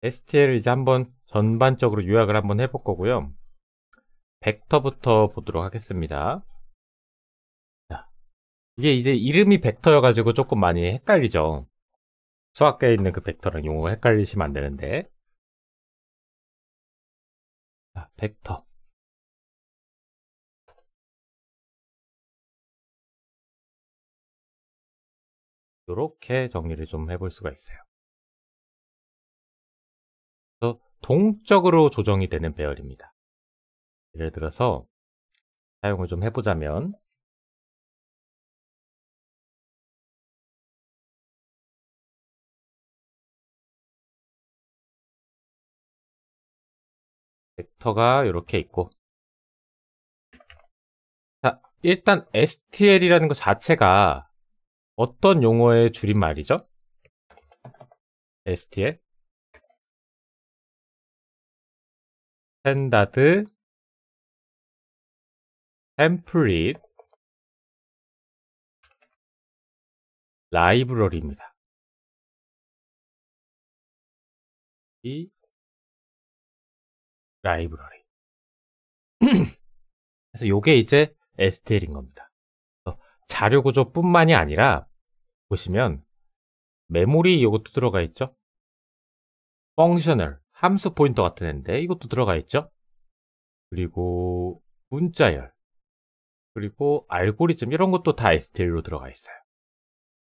STL을 이제 한번 전반적으로 요약을 한번 해볼 거고요. 벡터부터 보도록 하겠습니다. 자, 이게 이제 이름이 벡터여가지고 조금 많이 헷갈리죠. 수학계에 있는 그 벡터랑 용어가 헷갈리시면 안 되는데. 자, 벡터. 이렇게 정리를 좀 해볼 수가 있어요. 그래서 동적으로 조정이 되는 배열입니다. 예를 들어서 사용을 좀 해보자면, 벡터가 이렇게 있고, 자, 일단 STL이라는 것 자체가 어떤 용어의 줄임말이죠? STL? 스탠다드 템플릿 라이브러리입니다. 이 라이브러리. 그래서 요게 이제 STL인 겁니다. 자료 구조뿐만이 아니라 보시면 메모리 요것도 들어가 있죠. 펑셔널 함수 포인터 같은 애인데 이것도 들어가 있죠. 그리고 문자열, 그리고 알고리즘 이런 것도 다 STL로 들어가 있어요.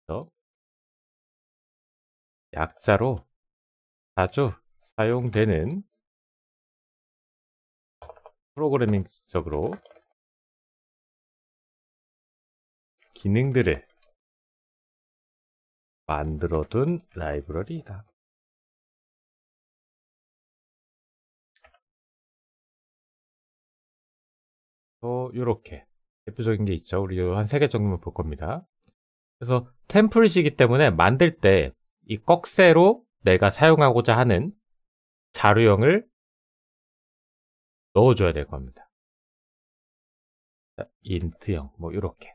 그래서 약자로 자주 사용되는 프로그래밍적으로 기능들을 만들어둔 라이브러리이다. 이렇게 대표적인 게 있죠. 우리 한 3개 정도만 볼 겁니다. 그래서 템플릿이기 때문에 만들 때 이 꺽쇠로 내가 사용하고자 하는 자료형을 넣어줘야 될 겁니다. 인트형 뭐 이렇게.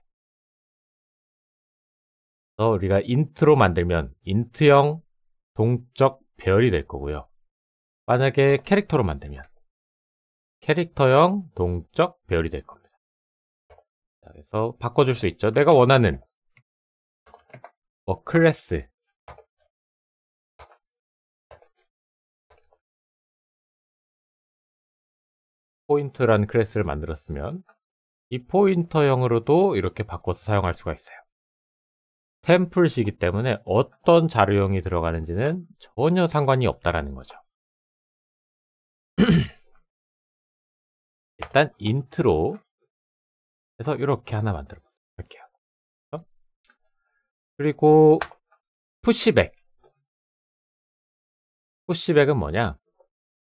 그래서 우리가 인트로 만들면 인트형 동적 배열이 될 거고요. 만약에 캐릭터로 만들면 캐릭터형 동적 배열이 될 겁니다. 그래서 바꿔줄 수 있죠. 내가 원하는 클래스 포인트라는 클래스를 만들었으면 이 포인터형으로도 이렇게 바꿔서 사용할 수가 있어요. 템플릿이기 때문에 어떤 자료형이 들어가는지는 전혀 상관이 없다라는 거죠. 일단 인트로 해서 이렇게 하나 만들어 볼게요. 그리고 푸시백. 푸시백은 뭐냐?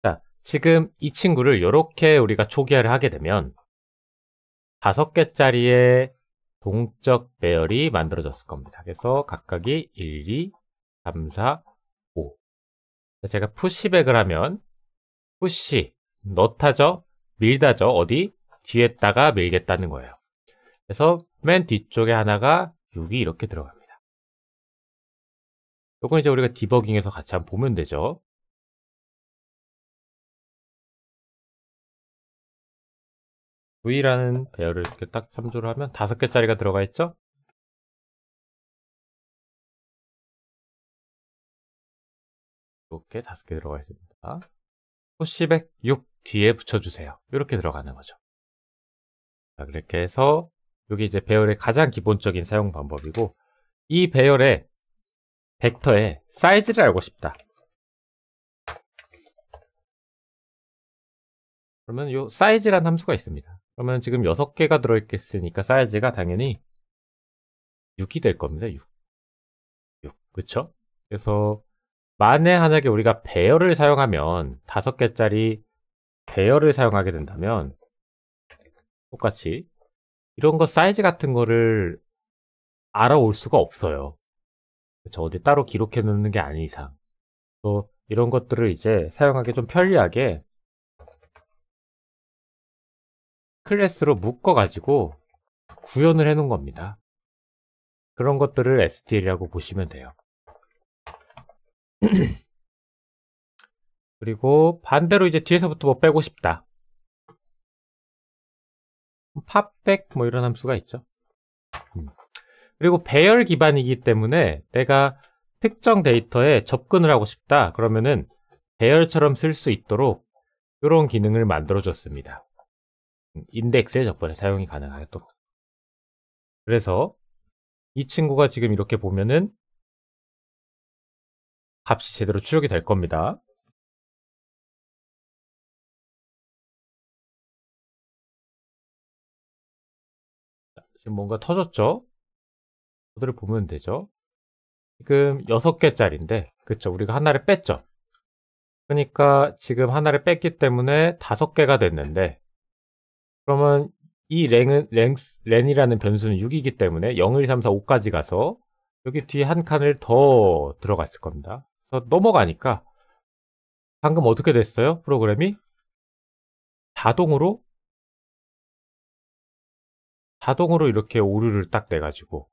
자, 지금 이 친구를 이렇게 우리가 초기화를 하게 되면 5개짜리의 동적 배열이 만들어졌을 겁니다. 그래서 각각이 1, 2, 3, 4, 5. 제가 푸시백을 하면 푸시, 넣다죠? 밀다죠? 어디? 뒤에다가 밀겠다는 거예요. 그래서 맨 뒤쪽에 하나가 6이 이렇게 들어갑니다. 요건 이제 우리가 디버깅에서 같이 한번 보면 되죠. V라는 배열을 이렇게 딱 참조를 하면 5개짜리가 들어가 있죠? 이렇게 5개 들어가 있습니다. 푸시백 6 뒤에 붙여주세요. 이렇게 들어가는 거죠. 자, 그렇게 해서 여기 이제 배열의 가장 기본적인 사용 방법이고, 이 배열의 벡터의 사이즈를 알고 싶다. 그러면 이 사이즈라는 함수가 있습니다. 그러면 지금 6개가 들어있겠으니까 사이즈가 당연히 6이 될 겁니다. 6. 그쵸? 그래서 만약에 우리가 배열을 사용하면 5개짜리 배열을 사용하게 된다면 똑같이 이런 거 사이즈 같은 거를 알아올 수가 없어요. 저 어디 따로 기록해 놓는 게 아닌 이상. 또 이런 것들을 이제 사용하기 좀 편리하게 클래스로 묶어 가지고 구현을 해 놓은 겁니다. 그런 것들을 STL이라고 보시면 돼요. 그리고 반대로 이제 뒤에서부터 뭐 빼고 싶다. 팝백 뭐 이런 함수가 있죠. 그리고 배열 기반이기 때문에 내가 특정 데이터에 접근을 하고 싶다. 그러면은 배열처럼 쓸 수 있도록 이런 기능을 만들어 줬습니다. 인덱스에 접근해 사용이 가능하도록. 그래서 이 친구가 지금 이렇게 보면은 값이 제대로 출력이 될 겁니다. 지금 뭔가 터졌죠? 코드를 보면 되죠. 지금 6개짜리인데 그쵸? 우리가 하나를 뺐죠. 그러니까 지금 하나를 뺐기 때문에 5개가 됐는데, 그러면 이 렌이라는 변수는 6이기 때문에 0, 1, 2, 3, 4, 5까지 가서 여기 뒤에 한 칸을 더 들어갔을 겁니다. 그래서 넘어가니까 방금 어떻게 됐어요? 프로그램이 자동으로 이렇게 오류를 딱 내가지고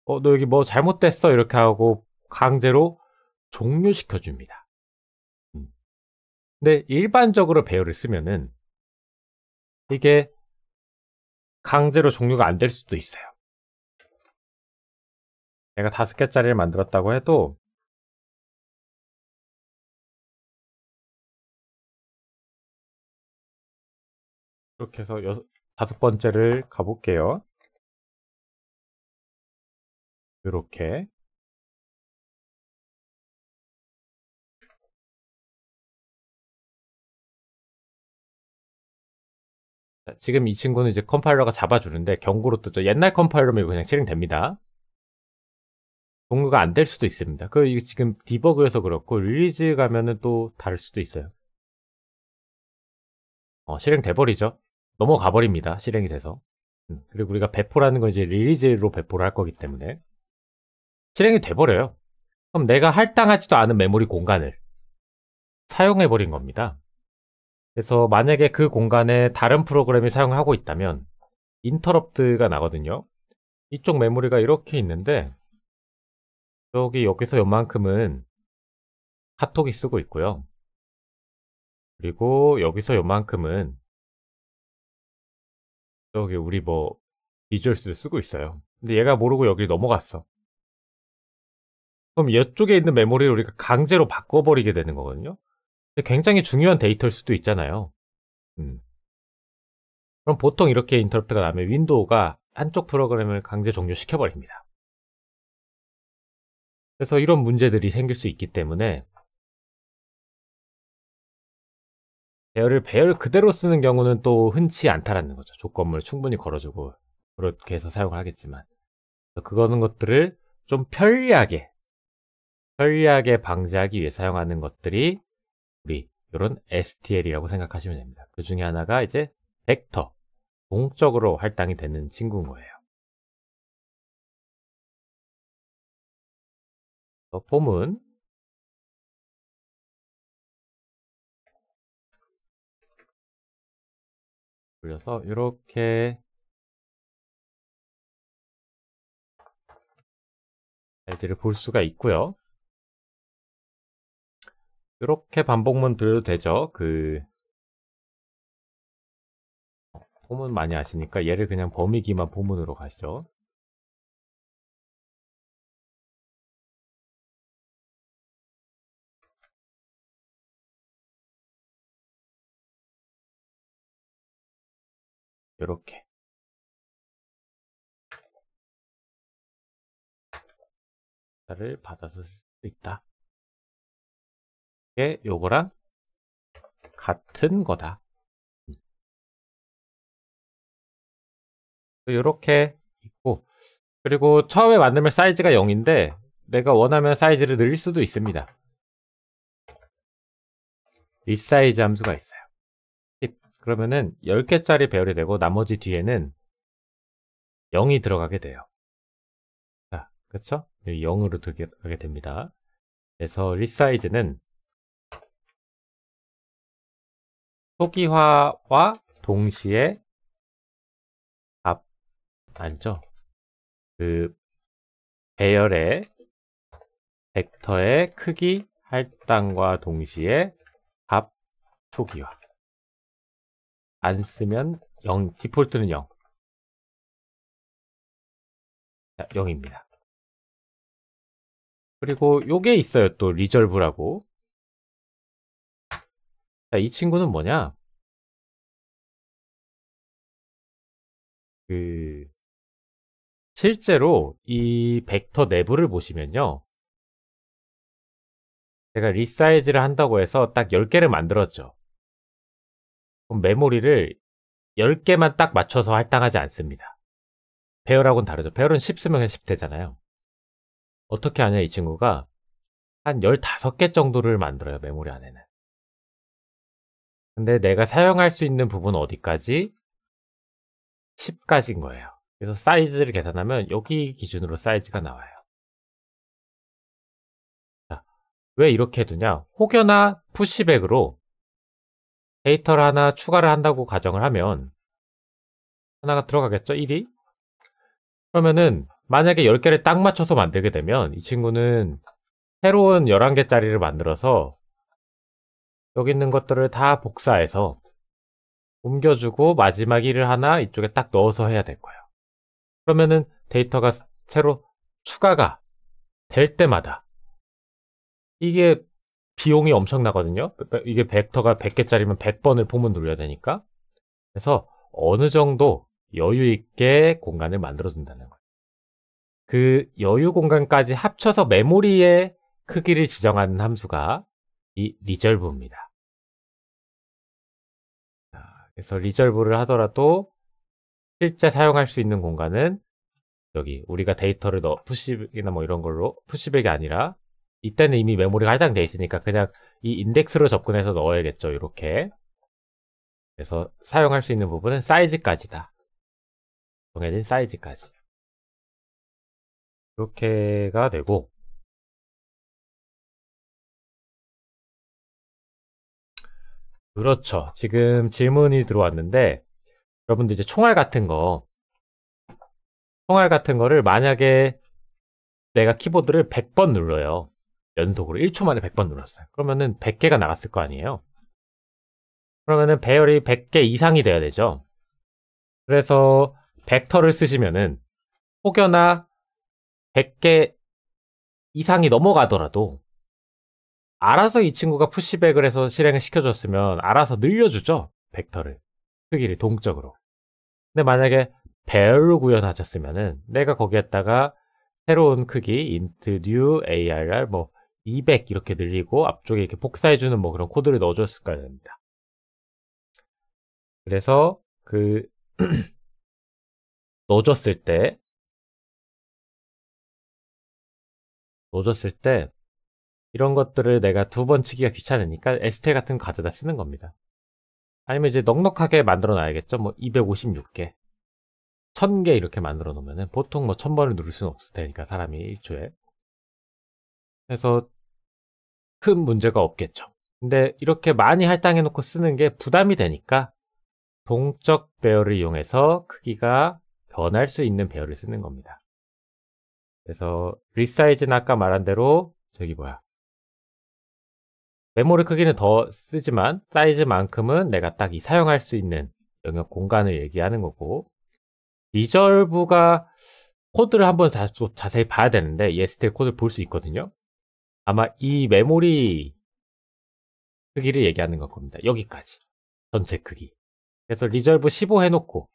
너 여기 뭐 잘못됐어 이렇게 하고 강제로 종료시켜 줍니다. 근데 일반적으로 배열을 쓰면은 이게 강제로 종료가 안 될 수도 있어요. 내가 5개짜리를 만들었다고 해도 이렇게 해서 5번째를 가볼게요. 이렇게 지금 이 친구는 이제 컴파일러가 잡아주는데 경고로 뜨죠. 옛날 컴파일러면 이거 그냥 실행됩니다. 종료가 안 될 수도 있습니다. 이게 지금 디버그여서 그렇고 릴리즈 가면은 또 다를 수도 있어요. 실행돼 버리죠. 넘어가 버립니다. 실행이 돼서. 그리고 우리가 배포라는 건 이제 릴리즈로 배포를 할 거기 때문에 실행이 돼 버려요. 그럼 내가 할당하지도 않은 메모리 공간을 사용해 버린 겁니다. 그래서 만약에 그 공간에 다른 프로그램이 사용하고 있다면 인터럽트가 나거든요. 이쪽 메모리가 이렇게 있는데 여기서 요만큼은 카톡이 쓰고 있고요. 그리고 여기서 요만큼은 저기 우리 뭐 비주얼 스튜디오 쓰고 있어요. 근데 얘가 모르고 여기 넘어갔어. 그럼 이쪽에 있는 메모리를 우리가 강제로 바꿔버리게 되는 거거든요. 근데 굉장히 중요한 데이터일 수도 있잖아요. 그럼 보통 이렇게 인터럽트가 나면 윈도우가 한쪽 프로그램을 강제 종료시켜버립니다. 그래서 이런 문제들이 생길 수 있기 때문에 배열 그대로 쓰는 경우는 또 흔치 않다라는 거죠. 조건물 충분히 걸어주고 그렇게 해서 사용을 하겠지만 그거는 것들을 좀 편리하게 방지하기 위해 사용하는 것들이 우리 이런 STL이라고 생각하시면 됩니다. 그 중에 하나가 이제 벡터, 동적으로 할당이 되는 친구인 거예요. 폼은 돌려서 이렇게 파일들을 볼 수가 있고요. 이렇게 반복문 돌려도 되죠. 폼은 많이 아시니까 얘를 그냥 범위기만 폼문으로 가시죠. 이렇게 를 받아서 쓸 수 있다. 이게 요거랑 같은 거다. 이렇게 있고, 그리고 처음에 만들면 사이즈가 0인데 내가 원하면 사이즈를 늘릴 수도 있습니다. 리사이즈 함수가 있어요. 그러면은 10개짜리 배열이 되고 나머지 뒤에는 0이 들어가게 돼요. 자, 그쵸? 0으로 들어가게 됩니다. 그래서 리사이즈는 초기화와 동시에 아니죠? 배열의 벡터의 크기 할당과 동시에 초기화. 안 쓰면 0, 디폴트는 0. 자, 0입니다. 그리고 요게 있어요. 또 리졸브라고. 자, 이 친구는 뭐냐? 실제로 이 벡터 내부를 보시면요. 제가 리사이즈를 한다고 해서 딱 10개를 만들었죠. 그럼 메모리를 10개만 딱 맞춰서 할당하지 않습니다. 배열하고는 다르죠. 배열은 10 쓰면 그냥 10 되잖아요. 어떻게 하냐, 이 친구가 한 15개 정도를 만들어요, 메모리 안에는. 근데 내가 사용할 수 있는 부분은 어디까지? 10까지인 거예요. 그래서 사이즈를 계산하면 여기 기준으로 사이즈가 나와요. 자, 왜 이렇게 두냐? 혹여나 푸시백으로 데이터를 하나 추가를 한다고 가정을 하면 하나가 들어가겠죠? 1이? 그러면은 만약에 10개를 딱 맞춰서 만들게 되면 이 친구는 새로운 11개짜리를 만들어서 여기 있는 것들을 다 복사해서 옮겨주고 마지막 1을 하나 이쪽에 딱 넣어서 해야 될 거예요. 그러면은 데이터가 새로 추가가 될 때마다 이게 비용이 엄청나거든요. 이게 벡터가 100개짜리면 100번을 포문 눌러야 되니까. 그래서 어느 정도 여유 있게 공간을 만들어 준다는 거예요. 그 여유 공간까지 합쳐서 메모리의 크기를 지정하는 함수가 이 리졸브입니다. 그래서 리졸브를 하더라도 실제 사용할 수 있는 공간은 여기 우리가 데이터를 푸시백이나 뭐 이런 걸로 푸시백이 아니라 이때는 이미 메모리가 할당되어 있으니까 그냥 이 인덱스로 접근해서 넣어야겠죠. 이렇게. 그래서 사용할 수 있는 부분은 사이즈까지다. 정해진 사이즈까지. 이렇게가 되고, 그렇죠. 지금 질문이 들어왔는데 여러분들 이제 총알 같은 거를 만약에 내가 키보드를 100번 눌러요. 연속으로 1초 만에 100번 눌렀어요. 그러면은 100개가 나갔을 거 아니에요. 그러면은 배열이 100개 이상이 돼야 되죠. 그래서 벡터를 쓰시면은 혹여나 100개 이상이 넘어가더라도 알아서 이 친구가 푸시백을 해서 실행을 시켜줬으면 알아서 늘려주죠. 벡터를. 크기를 동적으로. 근데 만약에 배열로 구현하셨으면은 내가 거기에다가 새로운 크기 int new arr 뭐 200 이렇게 늘리고 앞쪽에 이렇게 복사해주는 뭐 그런 코드를 넣어줬을 거야 됩니다. 그래서 넣어줬을 때 이런 것들을 내가 두 번 치기가 귀찮으니까 STL 같은 거 가져다 쓰는 겁니다. 아니면 이제 넉넉하게 만들어 놔야겠죠. 뭐 256개 1000개 이렇게 만들어 놓으면은 보통 뭐 1000번을 누를 수는 없을 테니까 사람이 1초에. 그래서 큰 문제가 없겠죠. 근데 이렇게 많이 할당해 놓고 쓰는 게 부담이 되니까 동적 배열을 이용해서 크기가 변할 수 있는 배열을 쓰는 겁니다. 그래서 리사이즈는 아까 말한 대로 메모리 크기는 더 쓰지만 사이즈만큼은 내가 딱 사용할 수 있는 영역 공간을 얘기하는 거고, 리졸브가 코드를 한번 또 자세히 봐야 되는데 ESTL 코드를 볼 수 있거든요. 아마 이 메모리 크기를 얘기하는 걸 겁니다. 여기까지 전체 크기. 그래서 리졸브 15 해놓고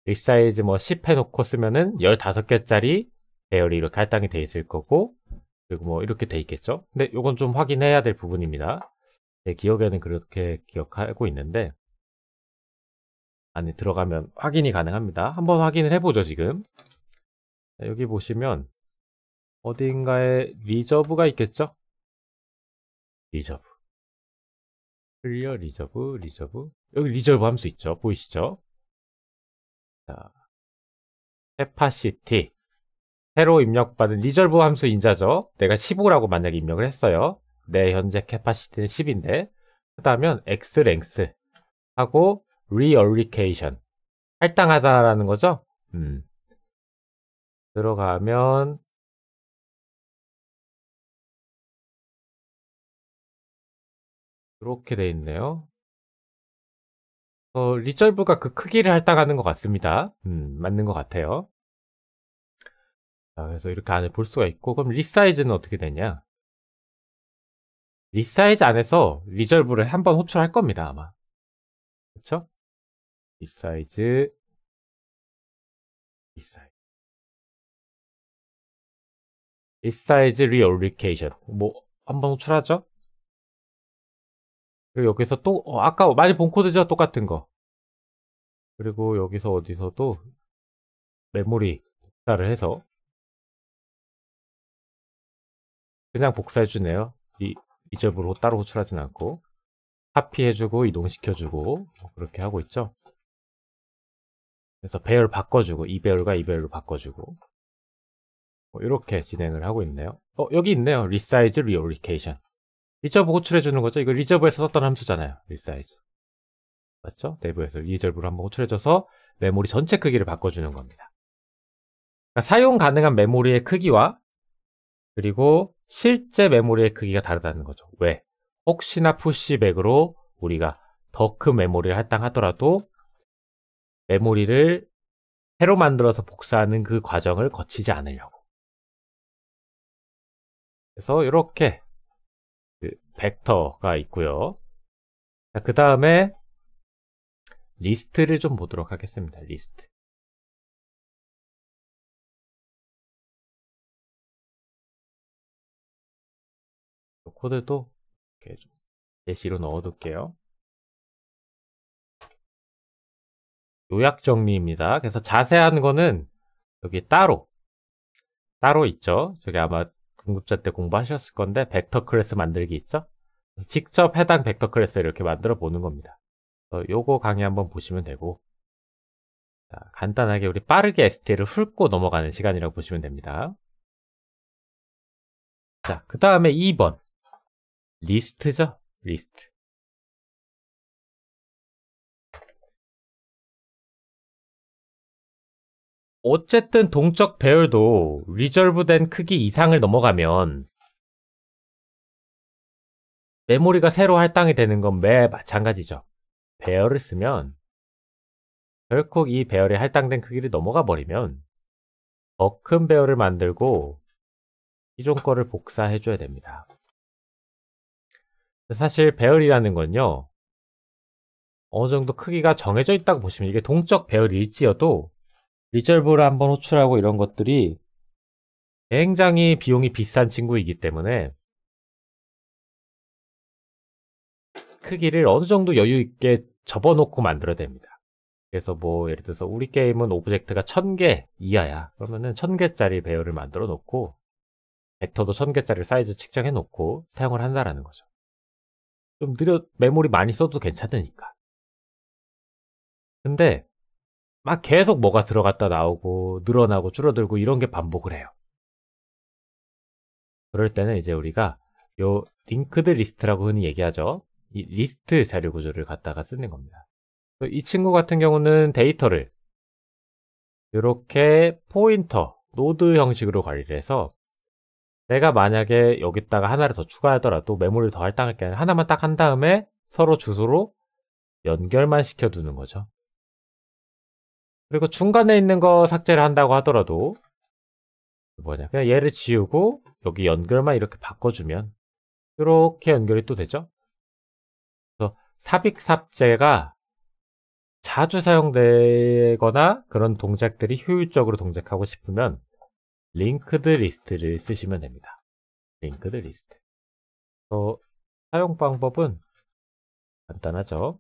리사이즈 뭐 10 해놓고 쓰면은 15개짜리 배열이 이렇게 할당이 돼 있을 거고, 그리고 뭐 이렇게 돼 있겠죠. 근데 이건 좀 확인해야 될 부분입니다. 제 기억에는 그렇게 기억하고 있는데 안에 들어가면 확인이 가능합니다. 한번 확인을 해보죠. 지금 여기 보시면 어딘가에 리저브가 있겠죠. 리저브 클리어 리저브 여기 리저브 함수 있죠. 보이시죠? 자, 캐파시티 새로 입력받은 리졸브 함수 인자죠. 내가 15라고 만약에 입력을 했어요. 내 현재 캐파시티는 10인데 그다음에 xlength 하고 reallocation 할당하다라는 거죠. 들어가면 이렇게 돼 있네요. 리졸브가 그 크기를 할당하는 것 같습니다. 맞는 것 같아요. 자, 그래서 이렇게 안에 볼 수가 있고, 그럼 리사이즈는 어떻게 되냐? 리사이즈 안에서 리졸브를 한번 호출할 겁니다, 아마. 그쵸? 리사이즈. 리사이즈 리얼리케이션. 뭐, 한번 호출하죠? 그리고 여기서 또, 아까 많이 본 코드죠? 똑같은 거. 그리고 여기서 어디서도 메모리 복사를 해서 그냥 복사해주네요. 리졸브로 따로 호출하진 않고. 카피해주고, 이동시켜주고, 뭐 그렇게 하고 있죠. 그래서 배열 바꿔주고, 이 배열과 이 배열로 바꿔주고. 이렇게 진행을 하고 있네요. 여기 있네요. resize reallocation. 리저브 호출해주는 거죠. 이거 리저브에서 썼던 함수잖아요. resize. 맞죠? 내부에서 리저브를 한번 호출해줘서 메모리 전체 크기를 바꿔주는 겁니다. 그러니까 사용 가능한 메모리의 크기와 그리고 실제 메모리의 크기가 다르다는 거죠. 왜? 혹시나 푸시백으로 우리가 더 큰 메모리를 할당하더라도 메모리를 새로 만들어서 복사하는 그 과정을 거치지 않으려고. 그래서 이렇게 벡터가 있고요. 그 다음에 리스트를 좀 보도록 하겠습니다. 리스트. 코드도 이렇게 좀 예시로 넣어둘게요. 요약 정리입니다. 그래서 자세한 거는 여기 따로 있죠. 저기 아마 공급자 때 공부하셨을 건데 벡터 클래스 만들기 있죠. 직접 해당 벡터 클래스 이렇게 만들어 보는 겁니다. 요거 강의 한번 보시면 되고, 자, 간단하게 우리 빠르게 STL을 훑고 넘어가는 시간이라고 보시면 됩니다. 자, 그 다음에 2번 리스트죠. 리스트. 어쨌든 동적 배열도 리졸브된 크기 이상을 넘어가면 메모리가 새로 할당이 되는 건 매 마찬가지죠. 배열을 쓰면 결국 이 배열에 할당된 크기를 넘어가 버리면 더 큰 배열을 만들고 기존 거를 복사해 줘야 됩니다. 사실 배열이라는 건요, 어느 정도 크기가 정해져 있다고 보시면, 이게 동적 배열일지어도 리졸브를 한번 호출하고 이런 것들이 굉장히 비용이 비싼 친구이기 때문에 크기를 어느 정도 여유 있게 접어놓고 만들어야 됩니다. 그래서 뭐 예를 들어서 우리 게임은 오브젝트가 1000개 이하야. 그러면은 1000개짜리 배열을 만들어 놓고 벡터도 1000개짜리 사이즈 측정해 놓고 사용을 한다라는 거죠. 좀 메모리 많이 써도 괜찮으니까. 근데 막 계속 뭐가 들어갔다 나오고 늘어나고 줄어들고 이런 게 반복을 해요. 그럴 때는 이제 우리가 요 링크드 리스트라고 흔히 얘기하죠. 이 리스트 자료 구조를 갖다가 쓰는 겁니다. 이 친구 같은 경우는 데이터를 이렇게 포인터, 노드 형식으로 관리를 해서 내가 만약에 여기다가 하나를 더 추가하더라도 메모리를 더 할당할 게 아니라 하나만 딱 한 다음에 서로 주소로 연결만 시켜두는 거죠. 그리고 중간에 있는 거 삭제를 한다고 하더라도 그냥 얘를 지우고 여기 연결만 이렇게 바꿔주면 이렇게 연결이 또 되죠. 그래서 삽입 삭제가 자주 사용되거나 그런 동작들이 효율적으로 동작하고 싶으면 링크드 리스트를 쓰시면 됩니다. 링크드 리스트. 사용 방법은 간단하죠.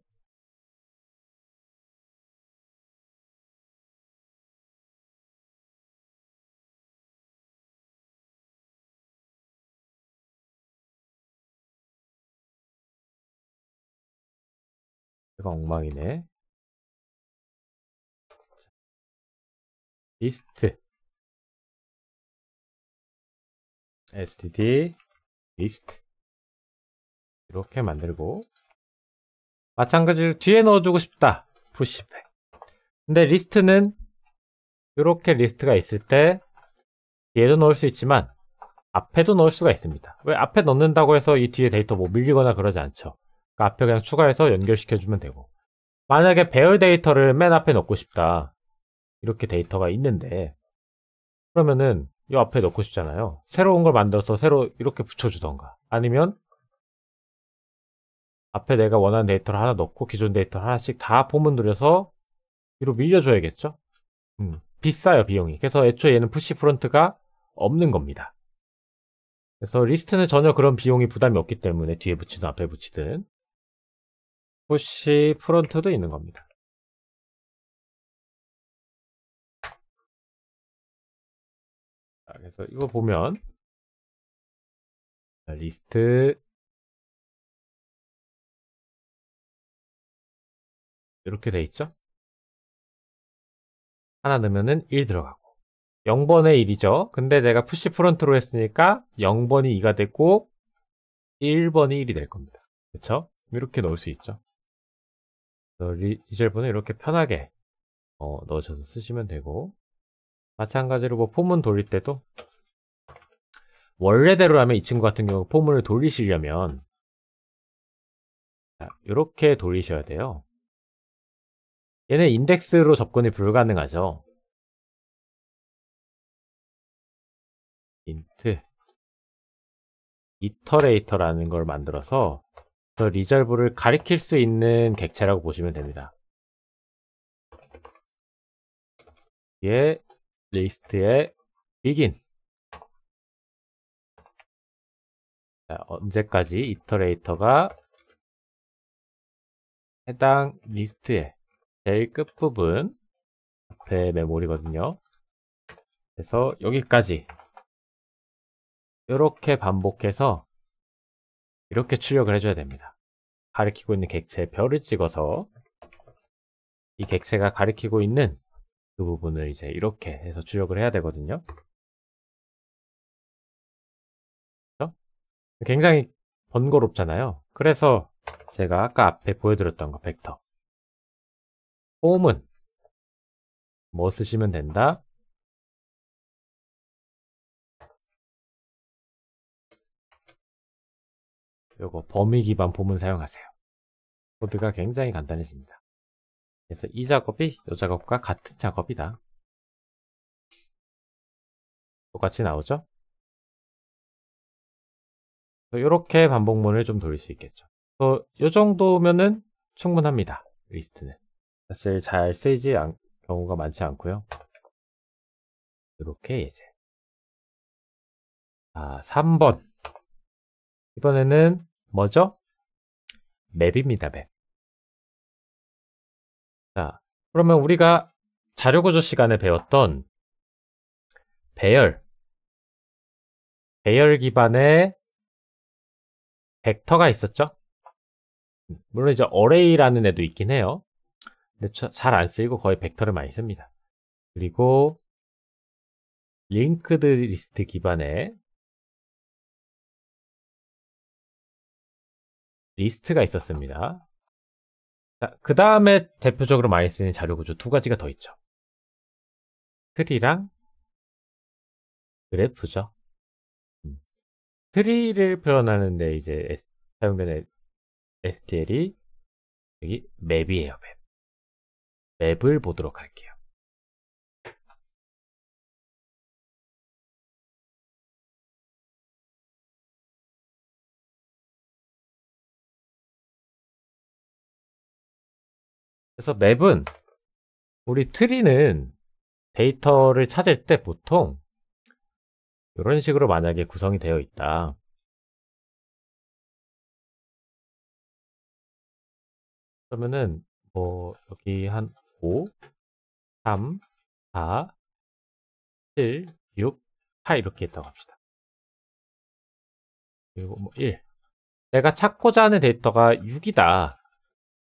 이거 엉망이네. 리스트 std 리스트 이렇게 만들고 마찬가지로 뒤에 넣어주고 싶다. 푸시백. 근데 리스트는 이렇게 리스트가 있을 때 뒤에도 넣을 수 있지만 앞에도 넣을 수가 있습니다. 왜 앞에 넣는다고 해서 이 뒤에 데이터 뭐 밀리거나 그러지 않죠. 그러니까 앞에 그냥 추가해서 연결시켜주면 되고, 만약에 배열 데이터를 맨 앞에 넣고 싶다, 이렇게 데이터가 있는데, 그러면은 이 앞에 넣고 싶잖아요. 새로운 걸 만들어서 새로 이렇게 붙여주던가, 아니면 앞에 내가 원하는 데이터를 하나 넣고 기존 데이터를 하나씩 다 포문 들여서 뒤로 밀려줘야겠죠. 비싸요, 비용이. 그래서 애초에 얘는 푸시 프론트가 없는 겁니다. 그래서 리스트는 전혀 그런 비용이 부담이 없기 때문에 뒤에 붙이든 앞에 붙이든 푸시 프론트도 있는 겁니다. 자, 그래서 이거 보면 리스트 이렇게 돼 있죠. 하나 넣으면은 1 들어가고 0번에 1이죠. 근데 내가 푸시 프론트로 했으니까 0번이 2가 됐고 1번이 1이 될 겁니다. 그쵸? 이렇게 넣을 수 있죠. 리졸브는 이렇게 편하게 넣으셔서 쓰시면 되고, 마찬가지로 뭐 포문 돌릴 때도 원래대로라면 이 친구 같은 경우 포문을 돌리시려면 이렇게 돌리셔야 돼요. 얘는 인덱스로 접근이 불가능하죠. int 이터레이터라는 걸 만들어서 저 리졸브를 가리킬 수 있는 객체라고 보시면 됩니다. 얘 리스트에 begin, 자, 언제까지 이터레이터가 해당 리스트의 제일 끝부분 앞에 메모리거든요. 그래서 여기까지 이렇게 반복해서 이렇게 출력을 해줘야 됩니다. 가리키고 있는 객체에 별을 찍어서 이 객체가 가리키고 있는 그 부분을 이제 이렇게 해서 출력을 해야 되거든요. 그렇죠? 굉장히 번거롭잖아요. 그래서 제가 아까 앞에 보여드렸던 거 벡터 폼은 뭐 쓰시면 된다? 요거 범위 기반 폼은 사용하세요. 코드가 굉장히 간단해집니다. 그래서 이 작업이 이 작업과 같은 작업이다. 똑같이 나오죠? 이렇게 반복문을 좀 돌릴 수 있겠죠. 이 정도면은 충분합니다. 리스트는 사실 잘 쓰이지 경우가 많지 않고요. 이렇게 이제 3번 이번에는 뭐죠? 맵입니다. 맵. 자, 그러면 우리가 자료구조 시간에 배웠던 배열 기반의 벡터가 있었죠? 물론 이제 어레이라는 애도 있긴 해요. 근데 잘 안 쓰이고 거의 벡터를 많이 씁니다. 그리고 링크드 리스트 기반의 리스트가 있었습니다. 그 다음에 대표적으로 많이 쓰는 자료구조 두 가지가 더 있죠. 트리랑 그래프죠. 트리를 표현하는데 이제 사용되는 STL이 여기 맵이에요. 맵을 보도록 할게요. 그래서 맵은 우리 트리는 데이터를 찾을 때 보통 이런 식으로 만약에 구성이 되어 있다. 그러면은 뭐 여기 한 5, 3, 4, 7, 6, 8 이렇게 있다고 합시다. 그리고 뭐 1. 내가 찾고자 하는 데이터가 6이다.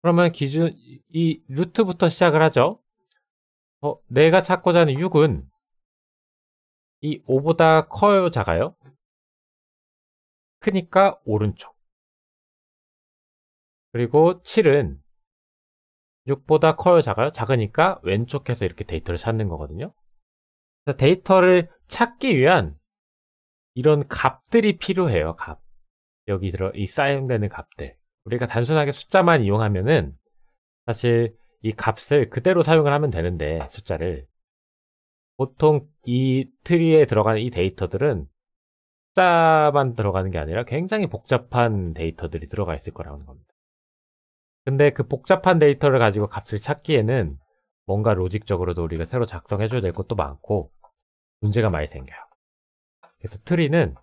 그러면 기준 이 루트부터 시작을 하죠. 내가 찾고자 하는 6은 이 5보다 커요, 작아요? 크니까 오른쪽. 그리고 7은 6보다 커요, 작아요? 작으니까 왼쪽에서 이렇게 데이터를 찾는 거거든요. 그래서 데이터를 찾기 위한 이런 값들이 필요해요. 값. 여기 이 사용되는 값들. 우리가 단순하게 숫자만 이용하면은 사실 이 값을 그대로 사용을 하면 되는데, 숫자를 보통 이 트리에 들어가는 이 데이터들은 숫자만 들어가는 게 아니라 굉장히 복잡한 데이터들이 들어가 있을 거라는 겁니다. 근데 그 복잡한 데이터를 가지고 값을 찾기에는 뭔가 로직적으로도 우리가 새로 작성해줘야 될 것도 많고 문제가 많이 생겨요. 그래서 트리는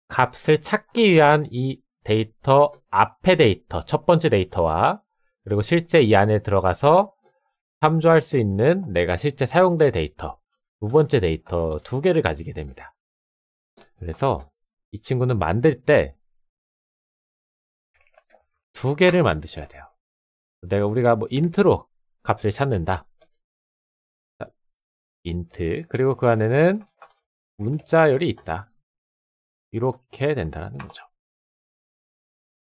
값을 찾기 위한 이 데이터 앞의 데이터, 첫 번째 데이터와 그리고 실제 이 안에 들어가서 참조할 수 있는 내가 실제 사용될 데이터, 두 번째 데이터 두 개를 가지게 됩니다. 그래서 이 친구는 만들 때 두 개를 만드셔야 돼요. 우리가 뭐 인트로 값을 찾는다. 인트, 그리고 그 안에는 문자열이 있다. 이렇게 된다는 거죠.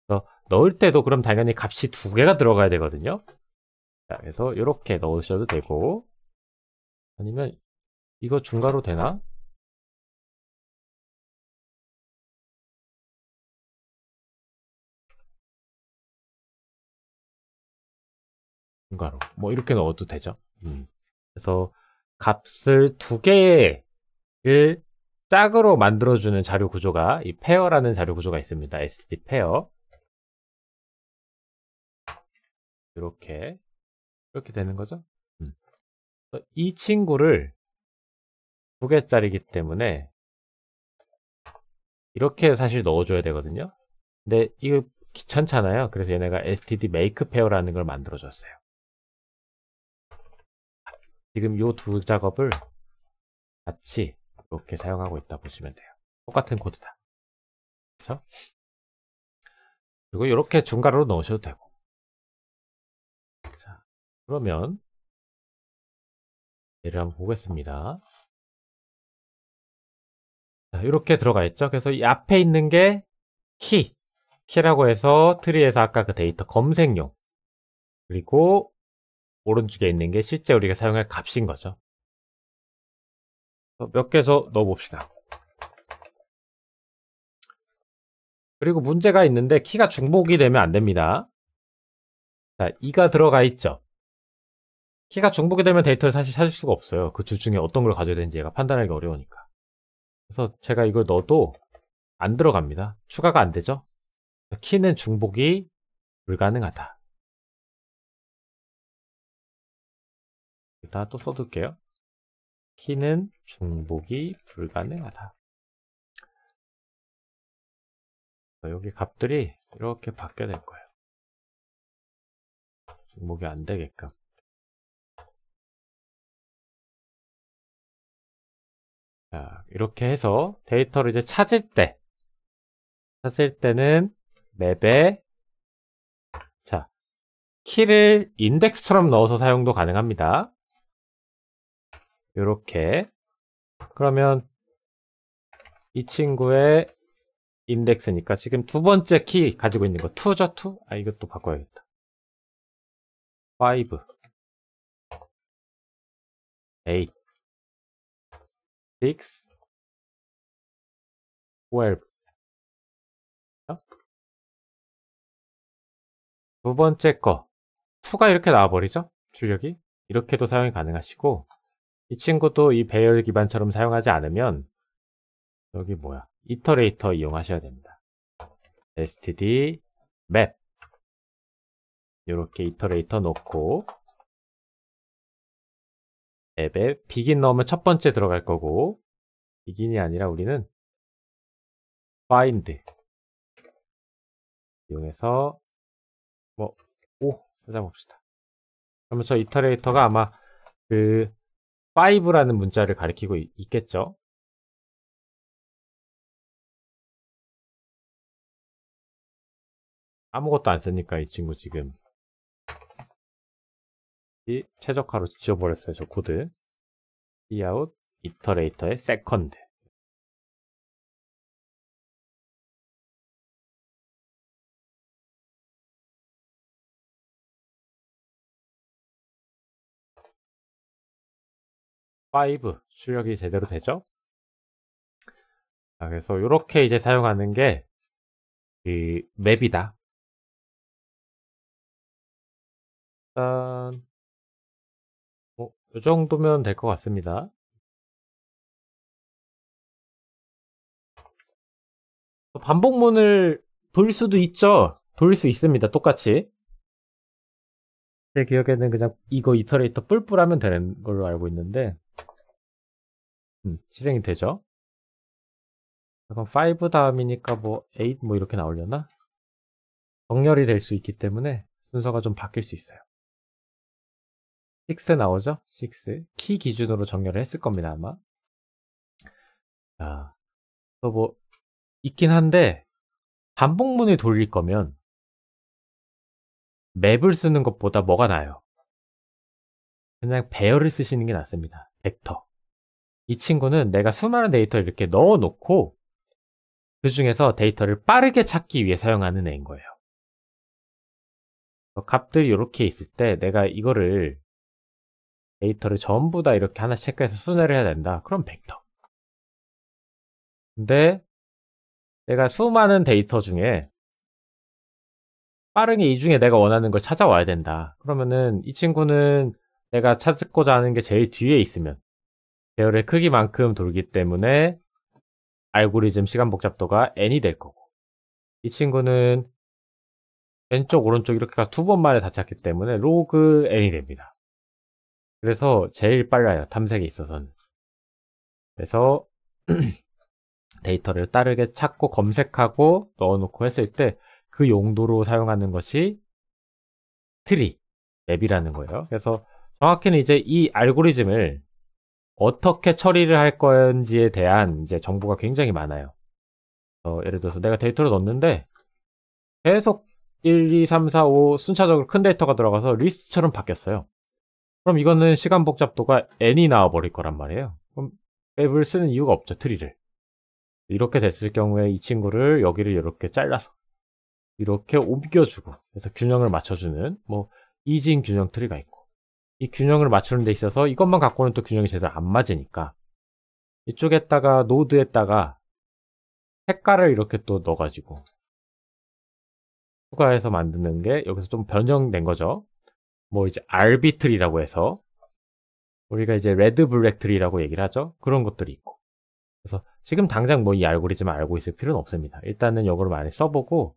그래서 넣을 때도 그럼 당연히 값이 두 개가 들어가야 되거든요. 자, 그래서 이렇게 넣으셔도 되고, 아니면 이거 중괄호 되나? 중괄호 뭐 이렇게 넣어도 되죠. 그래서 값을 두 개를 짝으로 만들어주는 자료 구조가 이 페어라는 자료 구조가 있습니다. std 페어. 이렇게 되는 거죠. 이 친구를 두 개짜리이기 때문에 이렇게 사실 넣어줘야 되거든요. 근데 이거 귀찮잖아요. 그래서 얘네가 std make 페어라는 걸 만들어줬어요. 지금 이 두 작업을 같이 이렇게 사용하고 있다 보시면 돼요. 똑같은 코드다. 그렇죠? 그리고 이렇게 중괄호로 넣으셔도 되고. 자, 그러면 얘를 한번 보겠습니다. 자, 이렇게 들어가 있죠. 그래서 이 앞에 있는 게 키라고 해서 트리에서 아까 그 데이터 검색용, 그리고 오른쪽에 있는 게 실제 우리가 사용할 값인 거죠. 몇 개 더 넣어봅시다. 그리고 문제가 있는데 키가 중복이 되면 안 됩니다. 자, 2가 들어가 있죠. 키가 중복이 되면 데이터를 사실 찾을 수가 없어요. 그 둘 중에 어떤 걸 가져야 되는지 얘가 판단하기 어려우니까. 그래서 제가 이걸 넣어도 안 들어갑니다. 추가가 안 되죠. 키는 중복이 불가능하다. 일단 또 써둘게요. 키는 중복이 불가능하다. 여기 값들이 이렇게 바뀌어야 될 거예요. 중복이 안 되게끔. 자, 이렇게 해서 데이터를 이제 찾을 때는 맵에 자, 키를 인덱스처럼 넣어서 사용도 가능합니다. 이렇게. 그러면 이 친구의 인덱스니까 지금 두 번째 키 가지고 있는 거 2죠? 2? 아, 이것도 바꿔야겠다. 5 8 6 12 두 번째 거 2가 이렇게 나와버리죠? 출력이. 이렇게도 사용이 가능하시고, 이 친구도 이 배열 기반처럼 사용하지 않으면 여기 뭐야, 이터레이터 이용하셔야 됩니다. std map 이렇게 이터레이터 놓고 앱에 begin 넣으면 첫 번째 들어갈 거고, begin이 아니라 우리는 find 이용해서 뭐 5 찾아봅시다. 그러면 저 이터레이터가 아마 그 5라는 문자를 가리키고 있겠죠. 아무것도 안 쓰니까 이 친구 지금 이 최적화로 지워버렸어요. 저 코드. cout 이터레이터의 second. (5) 출력이 제대로 되죠. 자, 그래서 이렇게 이제 사용하는 게 그 맵이다. 일단 이 정도면 될 것 같습니다. 반복문을 돌 수도 있죠. 돌릴 수 있습니다. 똑같이. 제 기억에는 그냥 이거 이터레이터 뿔뿔하면 되는 걸로 알고 있는데 실행이 되죠. 그럼 5 다음이니까 뭐 8 뭐 이렇게 나오려나? 정렬이 될 수 있기 때문에 순서가 좀 바뀔 수 있어요. 6 나오죠? 6. 키 기준으로 정렬을 했을 겁니다, 아마. 자, 또 뭐 있긴 한데 반복문을 돌릴 거면 맵을 쓰는 것보다 뭐가 나아요? 그냥 배열을 쓰시는 게 낫습니다. 벡터. 이 친구는 내가 수많은 데이터를 이렇게 넣어놓고 그 중에서 데이터를 빠르게 찾기 위해 사용하는 애인 거예요. 값들이 이렇게 있을 때 내가 이거를 데이터를 전부 다 이렇게 하나씩 체크해서 순회를 해야 된다. 그럼 벡터. 근데 내가 수많은 데이터 중에 빠르게 이 중에 내가 원하는 걸 찾아와야 된다. 그러면은 이 친구는 내가 찾고자 하는 게 제일 뒤에 있으면 배열의 크기만큼 돌기 때문에 알고리즘 시간 복잡도가 n이 될 거고, 이 친구는 왼쪽 오른쪽 이렇게가 두 번 만에 다 찾기 때문에 로그 n이 됩니다. 그래서 제일 빨라요, 탐색에 있어서는. 그래서 데이터를 빠르게 찾고 검색하고 넣어놓고 했을 때 그 용도로 사용하는 것이 트리, 맵이라는 거예요. 그래서 정확히는 이제 이 알고리즘을 어떻게 처리를 할 건지에 대한 이제 정보가 굉장히 많아요. 예를 들어서 내가 데이터를 넣었는데 계속 1, 2, 3, 4, 5 순차적으로 큰 데이터가 들어가서 리스트처럼 바뀌었어요. 그럼 이거는 시간 복잡도가 n이 나와버릴 거란 말이에요. 그럼 맵을 쓰는 이유가 없죠, 트리를. 이렇게 됐을 경우에 이 친구를 여기를 이렇게 잘라서 이렇게 옮겨주고, 그래서 균형을 맞춰주는 뭐 이진 균형 트리가 있고, 이 균형을 맞추는 데 있어서 이것만 갖고는 또 균형이 제대로 안 맞으니까 이쪽에다가 노드에다가 색깔을 이렇게 또 넣어가지고 추가해서 만드는 게 여기서 좀 변형된 거죠. 뭐 이제 아르비트리라고 해서 우리가 이제 레드 블랙 트리라고 얘기를 하죠. 그런 것들이 있고. 그래서 지금 당장 뭐 이 알고리즘을 알고 있을 필요는 없습니다. 일단은 이거를 많이 써보고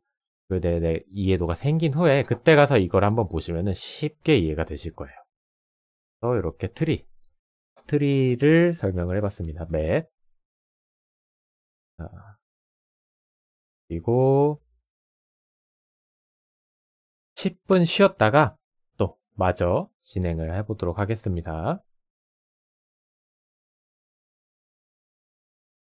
내 이해도가 생긴 후에 그때 가서 이걸 한번 보시면은 쉽게 이해가 되실 거예요. 그래서 이렇게 트리를 설명을 해봤습니다. 맵. 그리고 10분 쉬었다가 또 마저 진행을 해보도록 하겠습니다.